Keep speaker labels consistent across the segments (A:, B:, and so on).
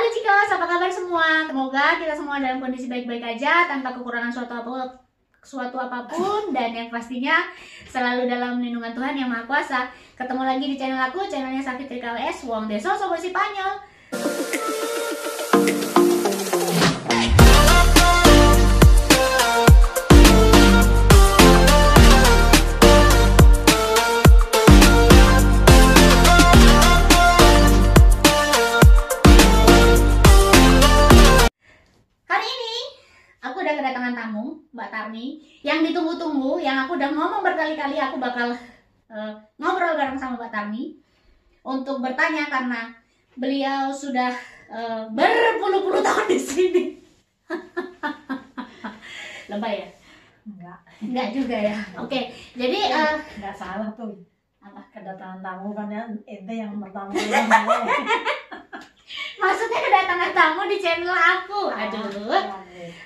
A: Halo Cikos, apa kabar semua? Semoga kita semua dalam kondisi baik-baik aja, tanpa kekurangan suatu apapun, dan yang pastinya selalu dalam lindungan Tuhan yang Maha Kuasa. Ketemu lagi di channel aku, channelnya Sakitri KWS, Wong Deso Sobo Spanyol. Kedatangan tamu, Mbak Tarmi, yang ditunggu-tunggu, yang aku udah ngomong berkali-kali aku bakal ngobrol bareng sama Mbak Tarmi untuk bertanya karena beliau sudah berpuluh-puluh tahun di sini. Lebay ya? Enggak juga ya. Oke, jadi
B: enggak salah tuh.
A: Apa?
B: Kedatangan tamu kan ya, ente yang pertama.
A: Maksudnya kedatangan tamu di channel aku.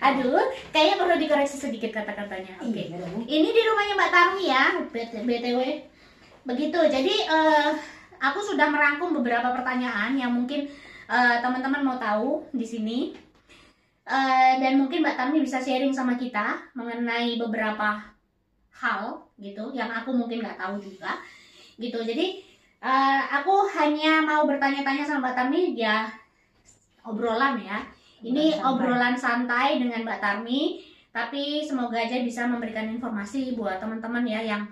A: Aduh, kayaknya perlu dikoreksi sedikit kata-katanya. Oke. Ini di rumahnya Mbak Tarmi ya, BTW. Begitu. Jadi aku sudah merangkum beberapa pertanyaan yang mungkin teman-teman mau tahu di sini. Dan mungkin Mbak Tarmi bisa sharing sama kita mengenai beberapa hal gitu yang aku mungkin nggak tahu juga. Gitu. Jadi aku hanya mau bertanya-tanya sama Mbak Tarmi ya, obrolan ya. Ini obrolan santai dengan Mbak Tarmi, tapi semoga aja bisa memberikan informasi buat teman-teman ya yang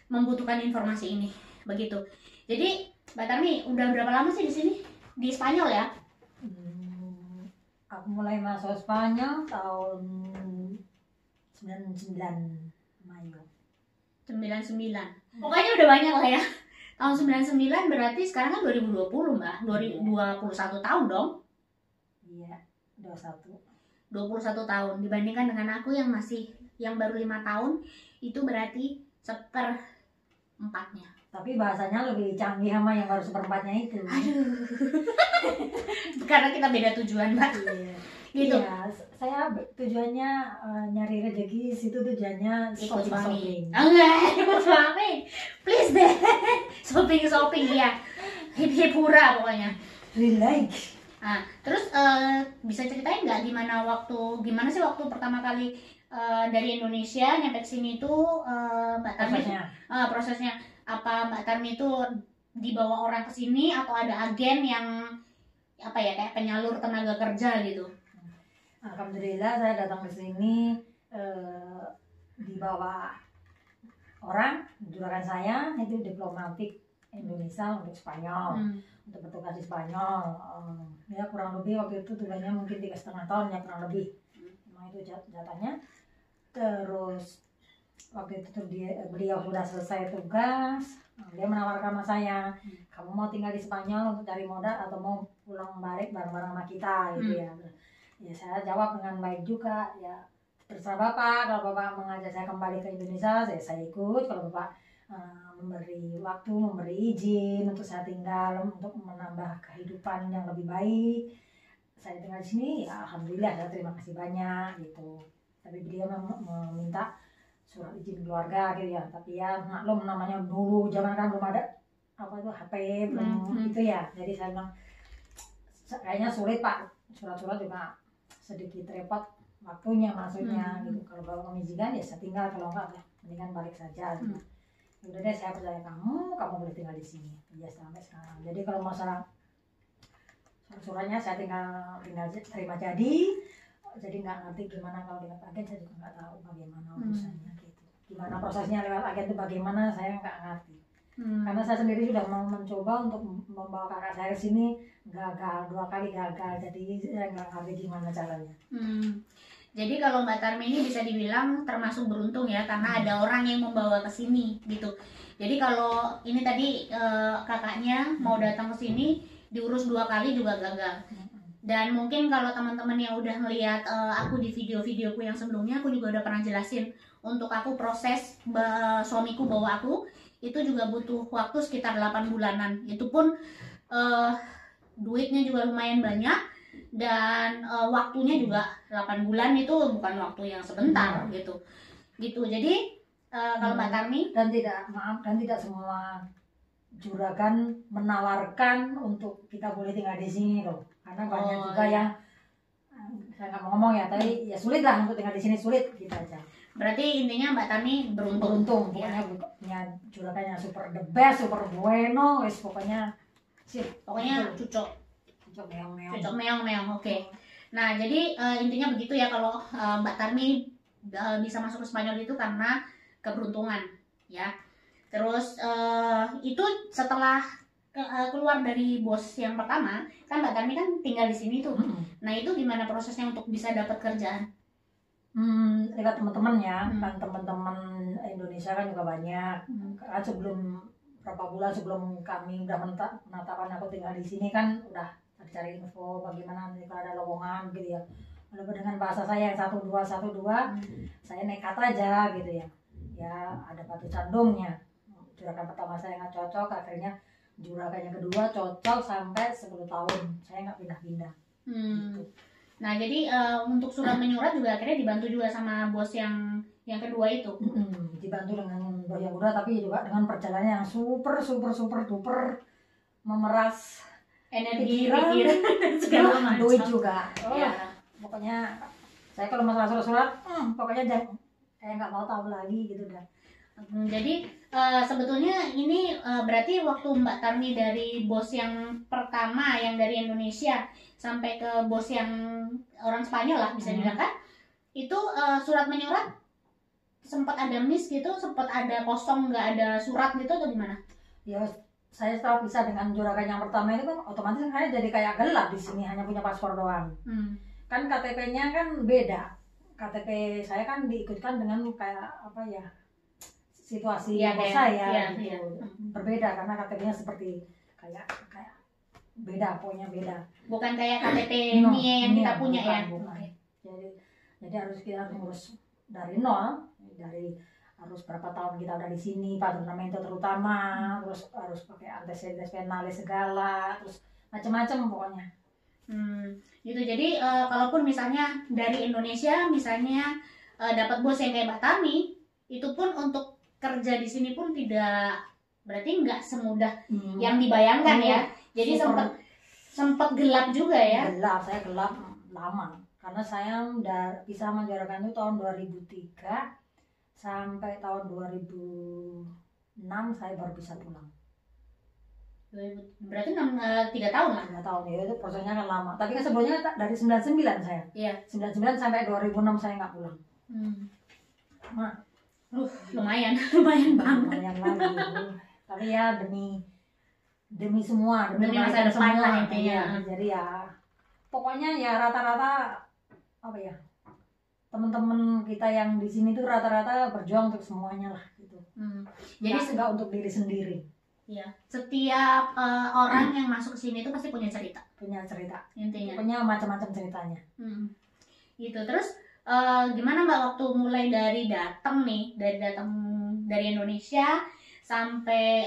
A: membutuhkan informasi ini. Begitu. Jadi Mbak Tarmi udah berapa lama sih di sini? Di Spanyol ya?
B: Aku mulai masuk Spanyol tahun 99 Mayu.
A: 99. Pokoknya udah banyak lah ya. Tahun 99 berarti sekarang kan 2020 Mbak. 21 tahun dong.
B: Iya. 21
A: tahun dibandingkan dengan aku yang baru 5 tahun, itu berarti seperempatnya.
B: Tapi bahasanya lebih canggih sama yang baru seperempatnya itu.
A: Aduh. Karena kita beda tujuan, Mbak.
B: Iya.
A: Gitu.
B: Iya, saya tujuannya nyari rezeki, situ tujuannya shopping.
A: Enggak, ikut suami. Please deh. Shopping ya. Hip hura pokoknya.
B: Relax.
A: Nah, terus bisa ceritain nggak gimana sih waktu pertama kali dari Indonesia nyampe ke sini tuh Mbak Tarmi prosesnya apa Mbak Tarmi itu dibawa orang ke sini atau ada agen yang apa ya kayak penyalur tenaga kerja gitu?
B: Alhamdulillah saya datang ke sini dibawa orang juragan saya itu diplomatik Indonesia untuk Spanyol. Untuk bertugas di Spanyol ya kurang lebih waktu itu tugasnya mungkin 3,5 tahun ya kurang lebih, memang itu jatahnya. Terus waktu itu beliau sudah selesai tugas, dia menawarkan sama saya, kamu mau tinggal di Spanyol untuk cari modal atau mau pulang balik bareng-bareng sama kita gitu ya. Ya saya jawab dengan baik juga, ya terserah Bapak, kalau Bapak mengajak saya kembali ke Indonesia saya ikut, kalau Bapak memberi waktu, memberi izin untuk saya tinggal, untuk menambah kehidupan yang lebih baik, saya tinggal di sini, ya alhamdulillah saya terima kasih banyak gitu. Tapi beliau meminta surat izin keluarga gitu ya, tapi ya maklum namanya dulu zaman kan belum ada apa itu HP belum itu ya, jadi saya bilang kayaknya sulit Pak, surat-surat juga sedikit repot waktunya maksudnya gitu. Kalau Bapak mengizinkan ya saya tinggal, kalau enggak ya mendingan balik saja gitu. Udah deh saya percaya kamu boleh tinggal di sini ya sampai sekarang. Jadi kalau masalah surat-suratnya saya tinggal terima jadi nggak ngerti gimana kalau lewat agen, saya juga nggak tahu bagaimana urusannya gitu. Gimana prosesnya lewat agen itu bagaimana saya nggak ngerti. Karena saya sendiri sudah mau mencoba untuk membawa kakak saya ke sini, gagal 2 kali gagal, jadi saya nggak ngerti gimana caranya.
A: Jadi kalau Mbak Tarmi ini bisa dibilang termasuk beruntung ya, karena ada orang yang membawa ke sini gitu. Jadi kalau ini tadi kakaknya mau datang ke sini diurus 2 kali juga gagal. Dan mungkin kalau teman-teman yang udah ngelihat aku di video-videoku yang sebelumnya, aku juga udah pernah jelasin untuk aku proses suamiku bawa aku itu juga butuh waktu sekitar 8 bulanan. Itu pun duitnya juga lumayan banyak. Dan waktunya juga 8 bulan itu bukan waktu yang sebentar gitu. Jadi kalau Mbak Tarmi
B: dan tidak semua juragan menawarkan untuk kita boleh tinggal di sini loh, karena banyak juga yang saya nggak mau ngomong ya, tapi ya sulit lah untuk tinggal di sini, sulit gitu aja.
A: Berarti intinya Mbak Tami beruntung.
B: Pokoknya punya juragan yang super the best, super bueno, wis pokoknya sip,
A: Pokoknya cocok meong. Oke. Nah, jadi intinya begitu ya, kalau Mbak Tarmi bisa masuk ke Spanyol itu karena keberuntungan ya. Terus itu setelah keluar dari bos yang pertama, kan Mbak Tarmi kan tinggal di sini tuh. Nah, itu gimana prosesnya untuk bisa dapat kerjaan?
B: Lewat teman-teman ya, kan teman-teman Indonesia kan juga banyak. Kan sebelum berapa bulan sebelum kami udah menetapkan aku tinggal di sini kan udah cari info bagaimana kalau ada lowongan gitu ya. Walaupun dengan bahasa saya yang 1212, saya nekat aja gitu ya. Ya ada batu candungnya. Juragan pertama saya nggak cocok, akhirnya juragan yang kedua cocok sampai 10 tahun. Saya nggak pindah-pindah. Gitu.
A: Nah, jadi untuk surat menyurat juga akhirnya dibantu juga sama bos yang kedua itu.
B: Dibantu dengan bos yang kedua, tapi juga dengan perjalanan yang super duper memeras
A: energi, pikiran, segala macam.
B: Duit juga.
A: Ya.
B: Pokoknya saya kalau masalah surat-surat, pokoknya kayak nggak mau tahu lagi gitu dah.
A: Jadi sebetulnya ini berarti waktu Mbak Tarmi dari bos yang pertama yang dari Indonesia sampai ke bos yang orang Spanyol lah bisa dibilang kan, itu surat menyurat sempat ada miss gitu, sempat ada kosong, nggak ada surat gitu atau gimana?
B: Ya saya setelah pisah dengan juragan yang pertama itu kan otomatis saya jadi kayak gelap di sini, hanya punya paspor doang. Kan KTP-nya kan beda. KTP saya kan diikutkan dengan kayak apa ya, situasi bos saya gitu. Berbeda karena KTP-nya seperti kayak beda, pokoknya beda.
A: Bukan kayak KTP yang kita punya ya.
B: Okay. Jadi harus kita ngurus dari nol, dari harus berapa tahun kita udah di sini, padronamento terutama, terus harus pakai antecedentes penales segala, terus macam-macam pokoknya.
A: Gitu. Jadi kalaupun misalnya dari Indonesia misalnya dapat bos yang kayak Mbak Tami, itu pun untuk kerja di sini pun tidak, berarti nggak semudah yang dibayangkan ya. Jadi sempat gelap juga ya.
B: Saya gelap lama karena saya udah pisah sama juragan itu tahun 2003 sampai tahun 2006 saya baru bisa pulang.
A: Berarti 3 tahun lah.
B: 3 tahun ya, itu prosesnya kan lama. Tapi kan sebelumnya dari 99 saya.
A: Iya.
B: 99 sampai 2006 saya nggak pulang.
A: Lumayan banget.
B: Lumayan lagi. Tapi ya demi semua,
A: demi masa depan lah intinya.
B: Jadi ya pokoknya ya rata-rata apa ya, teman-teman kita yang di sini tuh rata-rata berjuang untuk semuanya lah gitu. Jadi nggak untuk diri sendiri.
A: Iya. Setiap orang yang masuk ke sini itu pasti punya cerita. Intinya.
B: Punya macam-macam ceritanya.
A: Gitu. Terus gimana Mbak waktu mulai dari datang dari Indonesia sampai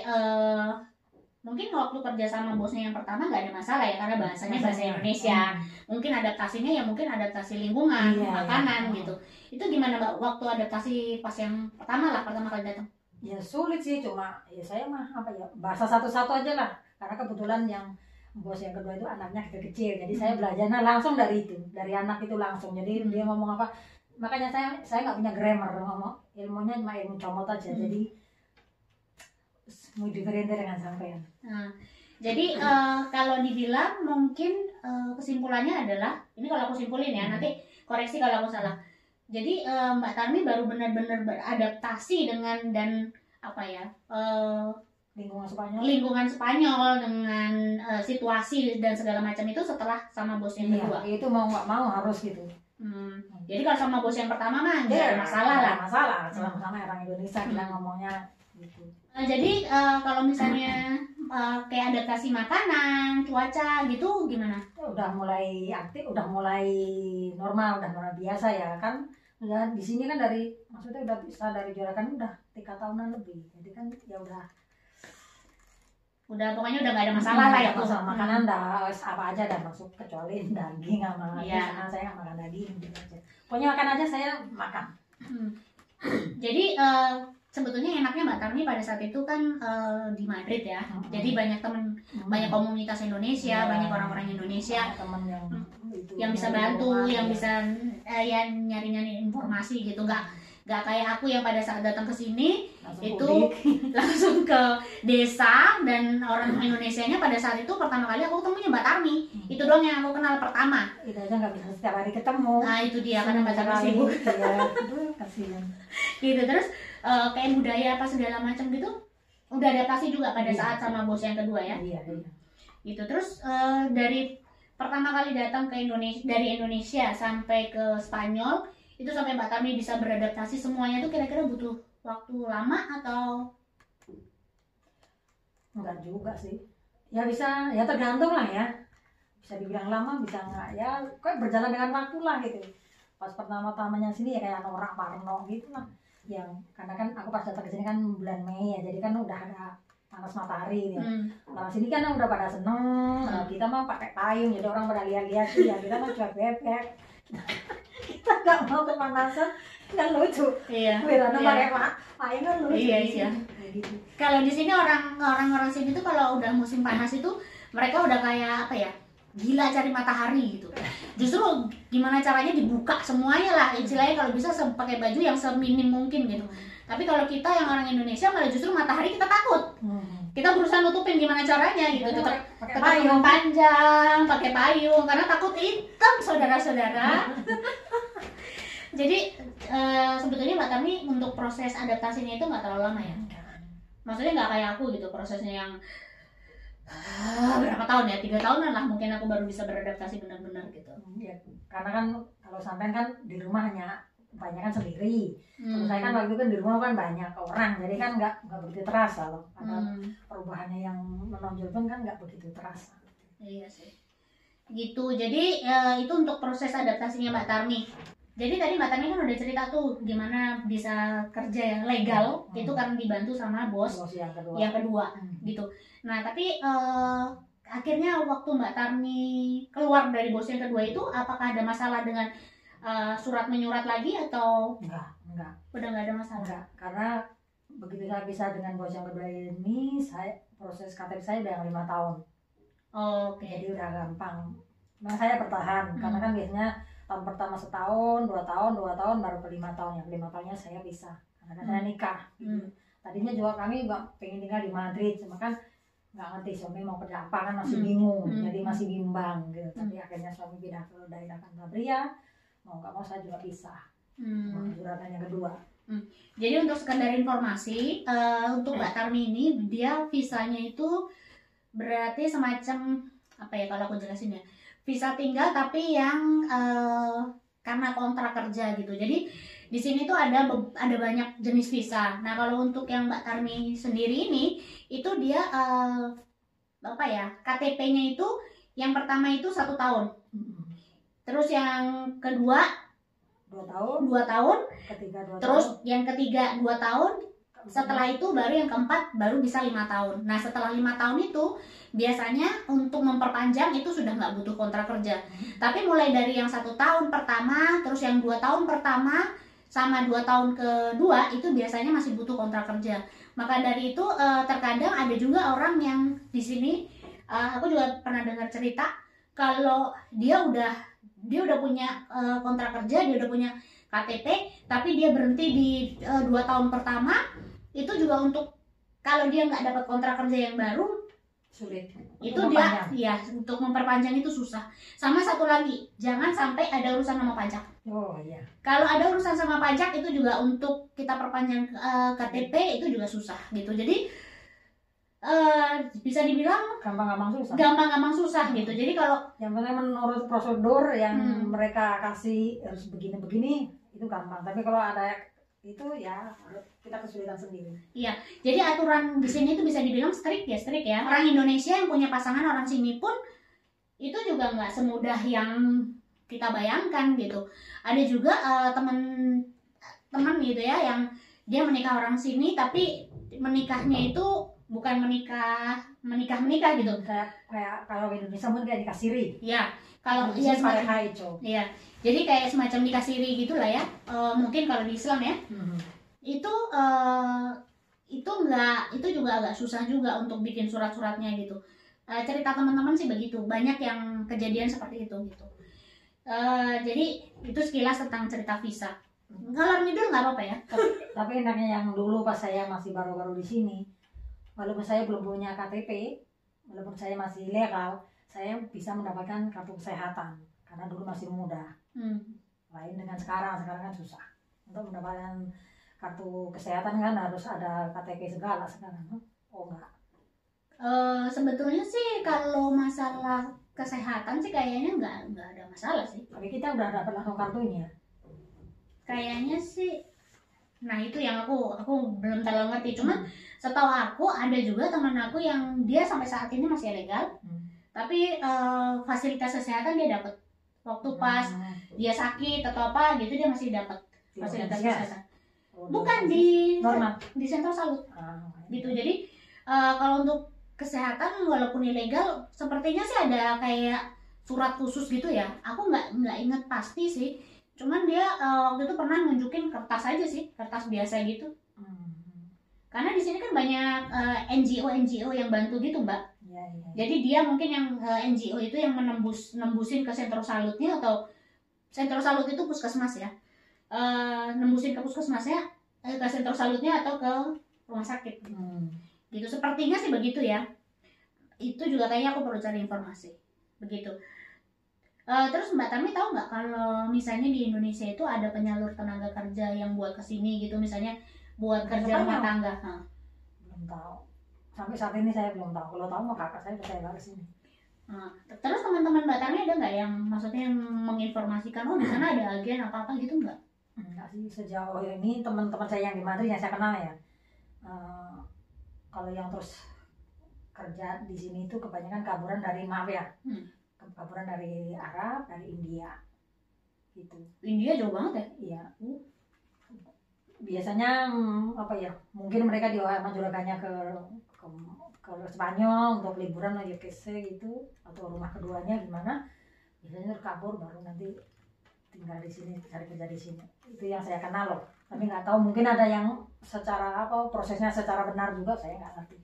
A: mungkin waktu kerja sama bosnya yang pertama nggak ada masalah ya karena bahasanya bahasa Indonesia. Mungkin adaptasinya ya mungkin adaptasi lingkungan, makanan gitu. Itu gimana Mbak waktu adaptasi pas yang pertama kali datang?
B: Ya sulit sih, cuma ya saya mah apa ya, bahasa satu-satu aja lah. Karena kebetulan yang bos yang kedua itu anaknya kecil, jadi saya belajarnya langsung dari anak itu langsung. Jadi dia ngomong apa, makanya saya nggak punya grammar, ngomong ilmunya cuma ilmu comot aja. Jadi mau diferente dengan sampean.
A: Jadi kalau dibilang mungkin kesimpulannya adalah, ini kalau aku simpulin ya, nanti koreksi kalau aku salah. Jadi Mbak Tarmi baru benar-benar beradaptasi dan apa ya, lingkungan Spanyol dengan situasi dan segala macam itu setelah sama bos yang kedua.
B: Itu mau nggak mau harus gitu.
A: Jadi kalau sama bos yang pertama mah nggak ada masalah lah.
B: Sama orang Indonesia kita ngomongnya gitu.
A: Jadi kalau misalnya kayak adaptasi makanan, cuaca gitu gimana?
B: Udah mulai aktif, udah mulai normal, udah mulai biasa ya kan. Udah di sini kan maksudnya udah bisa dari juragan udah 3 tahunan lebih. Jadi kan ya
A: pokoknya udah nggak ada masalah lah ya.
B: Masalah makanan dah apa aja dah masuk kecuali daging sama karena saya nggak makan daging gitu aja. Pokoknya makan aja saya makan.
A: Jadi sebetulnya enaknya Mbak Tarmi pada saat itu kan di Madrid ya. Jadi banyak teman, banyak komunitas Indonesia, banyak orang-orang Indonesia
B: teman
A: yang bisa bantu, yang bisa ya nyari-nyari informasi gitu. Nggak kayak aku yang pada saat datang ke sini itu langsung ke desa, dan orang Indonesianya pada saat itu pertama kali aku ketemunya Mbak Tarmi. Itu doang yang aku kenal pertama.
B: Itu aja nggak bisa setiap hari ketemu.
A: Nah itu dia, karena Mbak Tarmi sibuk.
B: Iya, aduh kasihan.
A: Gitu, terus kayak budaya apa segala macam gitu udah adaptasi juga pada saat sama bos yang kedua ya.
B: Iya.
A: Gitu, terus dari pertama kali datang ke Indonesia, dari Indonesia sampai ke Spanyol, itu sampai Mbak Tarmi bisa beradaptasi semuanya tuh kira-kira butuh waktu lama atau?
B: Enggak juga sih. Ya bisa, ya tergantung lah ya. Bisa dibilang lama, bisa enggak. Ya kayak berjalan dengan waktu lah gitu. Pas pertama-tamanya sini ya kayak Nora Parno gitu lah. Yang karena kan aku pas datang ke sini kan bulan Mei ya, jadi kan udah ada panas matahari ya. Nah sini kan udah pada seneng, kita mah pakai payung, jadi orang pada lihat-lihat sih ya, kita mah cuek bebek. Kita nggak mau kepanasan, kan lucu.
A: Iya.
B: Wirana pakai payung kan lucu.
A: Iya.
B: Gitu.
A: Kalau di sini orang-orang sini tuh kalau udah musim panas itu mereka udah kayak apa ya? Gila cari matahari gitu. Justru gimana caranya dibuka semuanya lah, istilahnya kalau bisa pakai baju yang seminim mungkin gitu. Tapi kalau kita yang orang Indonesia malah justru matahari kita takut. Kita berusaha nutupin gimana caranya gitu. Tetap payung panjang, pakai payung karena takut hitam saudara-saudara. Jadi sebetulnya Mbak Tarmi untuk proses adaptasinya itu nggak terlalu lama ya. Maksudnya nggak kayak aku gitu, prosesnya yang berapa tahun ya, 3 tahunan lah mungkin aku baru bisa beradaptasi benar-benar gitu.
B: Ya, karena kan kalau sampean kan di rumah hanya banyak kan sendiri. Kalau saya kan waktu itu kan di rumah kan banyak orang, jadi kan nggak begitu terasa loh. Ada perubahannya yang menonjol pun kan nggak begitu terasa.
A: Iya sih. Gitu. Jadi itu untuk proses adaptasinya Mbak Tarmi. Jadi tadi Mbak Tarmi kan udah cerita tuh gimana bisa kerja yang legal, itu karena dibantu sama bos yang kedua gitu. Nah tapi akhirnya waktu Mbak Tarmi keluar dari bos yang kedua itu, apakah ada masalah dengan surat menyurat lagi atau?
B: Enggak.
A: Udah nggak ada masalah?
B: Enggak, karena begitu saya pisah dengan bos yang kedua ini, saya proses KTP saya udah yang 5 tahun.
A: Oke.
B: Jadi udah gampang. Nah saya bertahan, karena kan biasanya tahun pertama setahun, 2 tahun, baru ke 5 tahun. Yang 5 tahunnya saya pisah, karena kan saya nikah. Tadinya juga kami juga pengen tinggal di Madrid, cuma kan nggak ngerti suami mau kerja apa kan masih bingung, jadi masih bimbang gitu. Tapi akhirnya suami pindah ke daerah Cantabria, mau nggak mau saya juga pisah. Suratan yang kedua.
A: Jadi untuk sekedar informasi, untuk Mbak Tarmi ini dia visanya itu berarti semacam apa ya kalau aku jelasin ya, visa tinggal tapi yang karena kontrak kerja gitu. Jadi di sini tuh ada banyak jenis visa. Nah kalau untuk yang Mbak Tarmi sendiri ini, itu dia apa ya, KTP-nya itu yang pertama itu 1 tahun, terus yang kedua
B: 2 tahun,
A: 2 tahun,
B: ketiga 2
A: terus
B: tahun.
A: yang ketiga 2 tahun, setelah itu baru yang keempat baru bisa 5 tahun. Nah setelah 5 tahun itu biasanya untuk memperpanjang itu sudah nggak butuh kontrak kerja. Tapi mulai dari yang 1 tahun pertama, terus yang 2 tahun pertama sama 2 tahun kedua itu biasanya masih butuh kontrak kerja. Maka dari itu terkadang ada juga orang yang di sini, aku juga pernah dengar cerita kalau dia udah punya kontrak kerja, dia udah punya KTP, tapi dia berhenti di 2 tahun pertama. Itu juga untuk kalau dia nggak dapat kontrak kerja yang baru,
B: sulit.
A: Itu dia ya untuk memperpanjang itu susah. Sama satu lagi, jangan sampai ada urusan sama pajak.
B: Oh iya.
A: Kalau ada urusan sama pajak itu juga untuk kita perpanjang KTP itu juga susah gitu. Jadi bisa dibilang gampang-gampang susah gitu. Jadi kalau
B: yang penting menurut prosedur yang mereka kasih harus begini-begini itu gampang. Tapi kalau ada itu ya kita kesulitan sendiri.
A: Iya, jadi aturan di sini itu bisa dibilang strict ya. Orang Indonesia yang punya pasangan orang sini pun itu juga nggak semudah yang kita bayangkan gitu. Ada juga teman gitu ya yang dia menikah orang sini tapi menikahnya itu bukan menikah gitu.
B: Kayak kalau di Indonesia mungkin kayak nikah siri.
A: Iya, kalau iya semacam. Iya. Jadi kayak semacam nikah siri gitulah ya. Mungkin kalau di Islam ya. itu juga agak susah juga untuk bikin surat-suratnya gitu. Cerita teman-teman sih begitu, banyak yang kejadian seperti itu gitu. Jadi itu sekilas tentang cerita visa. Ngalor ngidul nggak apa-apa ya.
B: Tapi enaknya yang dulu pas saya masih baru-baru di sini, walaupun saya belum punya KTP, walaupun saya masih legal, saya bisa mendapatkan kartu kesehatan karena dulu masih muda. Lain dengan sekarang kan susah. Untuk mendapatkan kartu kesehatan kan harus ada KTP segala sekarang. Oh enggak.
A: Sebetulnya sih kalau masalah kesehatan sih kayaknya nggak ada masalah sih.
B: Tapi kita udah dapat langsung kartunya.
A: Kayaknya sih, nah itu yang aku belum terlalu ngerti. Cuman setahu aku ada juga teman aku yang dia sampai saat ini masih legal, tapi fasilitas kesehatan dia dapat waktu pas dia sakit atau apa gitu, dia masih dapat fasilitas kesehatan. Bukan di Sentral Salut gitu. Jadi kalau untuk kesehatan walaupun ilegal, sepertinya sih ada kayak surat khusus gitu ya. Aku nggak inget pasti sih. Cuman dia waktu itu pernah nunjukin kertas aja sih, kertas biasa gitu. Karena di sini kan banyak NGO yang bantu gitu, Mbak.
B: Ya.
A: Jadi dia mungkin yang NGO itu yang nembusin ke Sentral Salutnya, atau Sentral Salut itu puskesmas ya. Nembusin ke puskesmasnya, ke Sentral Salutnya atau ke rumah sakit. Gitu, sepertinya sih begitu ya. Itu juga kayaknya aku perlu cari informasi. Begitu. Terus Mbak Tami tahu nggak kalau misalnya di Indonesia itu ada penyalur tenaga kerja yang buat kesini gitu, misalnya buat kerja rumah tangga?
B: Belum tahu. Sampai saat ini saya belum tahu. Kalau tahu mah kakak saya percaya ke sini.
A: Terus teman-teman Mbak Tami ada nggak yang maksudnya yang menginformasikan di sana ada agen apa-apa gitu nggak?
B: Enggak sih, sejauh ini teman-teman saya yang di Madrid yang saya kenal ya. Kalau yang terus kerja di sini itu kebanyakan kaburan dari kaburan dari Arab, dari India gitu.
A: India jauh banget ya?
B: Iya. Biasanya mungkin mereka juragannya ke Spanyol untuk liburan aja ke gitu, atau rumah keduanya gimana, biasanya kabur baru nanti tinggal di sini, cari kerja di sini. Itu yang saya kenal loh. Tapi nggak tahu, mungkin ada yang secara prosesnya secara benar juga, saya nggak ngerti.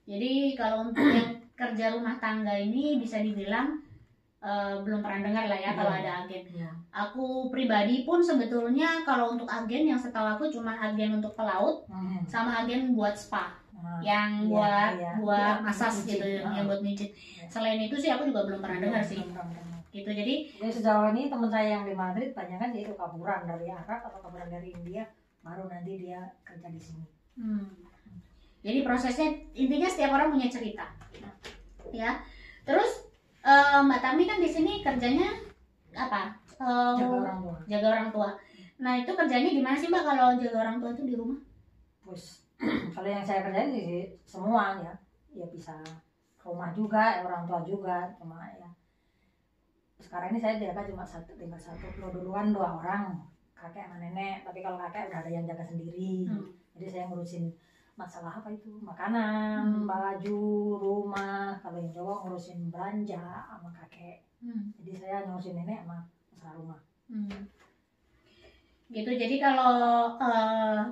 A: Jadi kalau untuk yang kerja rumah tangga ini bisa dibilang belum pernah dengar lah ya kalau ada agen. Aku pribadi pun sebetulnya kalau untuk agen yang setahu aku cuma agen untuk pelaut sama agen buat spa, yang buat massage gitu, yang buat mijit. Selain itu sih aku juga belum pernah dengar sih. Gitu. Jadi
B: sejauh ini teman saya yang di Madrid banyak kan itu kaburan dari Arab atau kaburan dari India, baru nanti dia kerja di sini.
A: Jadi prosesnya intinya setiap orang punya cerita, ya. Terus Mbak Tami kan di sini kerjanya apa? Jaga orang tua. Nah itu kerjanya gimana sih Mbak kalau jaga orang tua itu di rumah?
B: Terus kalau yang saya kerjain sih semua ya bisa rumah juga, orang tua juga, cuma ya. Sekarang ini saya jaga cuma tinggal satu. Kalau duluan 2 orang, kakek sama nenek. Tapi kalau kakek udah ada yang jaga sendiri. Jadi saya ngurusin masalah apa itu, makanan, baju, rumah. Kalau yang cowok ngurusin belanja sama kakek. Jadi saya ngurusin nenek sama masalah rumah.
A: Gitu. Jadi kalau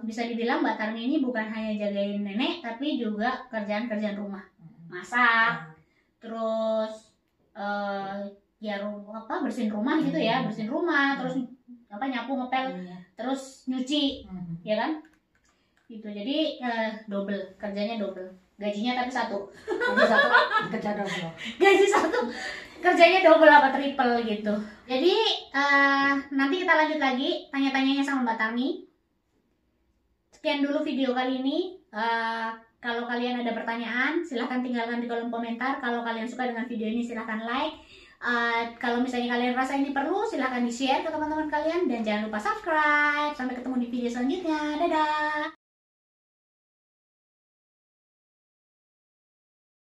A: bisa dibilang Mbak Tarmi ini bukan hanya jagain nenek, tapi juga kerjaan-kerjaan rumah, masak, terus bersihin rumah gitu ya, bersihin rumah, terus nyapu, ngepel, terus nyuci, ya kan? Gitu. Jadi kerjanya double, gajinya tapi satu.
B: Kerja double.
A: Gaji satu, kerjanya double apa triple gitu. Jadi nanti kita lanjut lagi tanya-tanyanya sama Mbak Tami. Sekian dulu video kali ini. Kalau kalian ada pertanyaan silahkan tinggalkan di kolom komentar. Kalau kalian suka dengan video ini silahkan like. Kalau misalnya kalian rasa ini perlu, silahkan di share ke teman-teman kalian. Dan jangan lupa subscribe. Sampai ketemu di video selanjutnya. Dadah.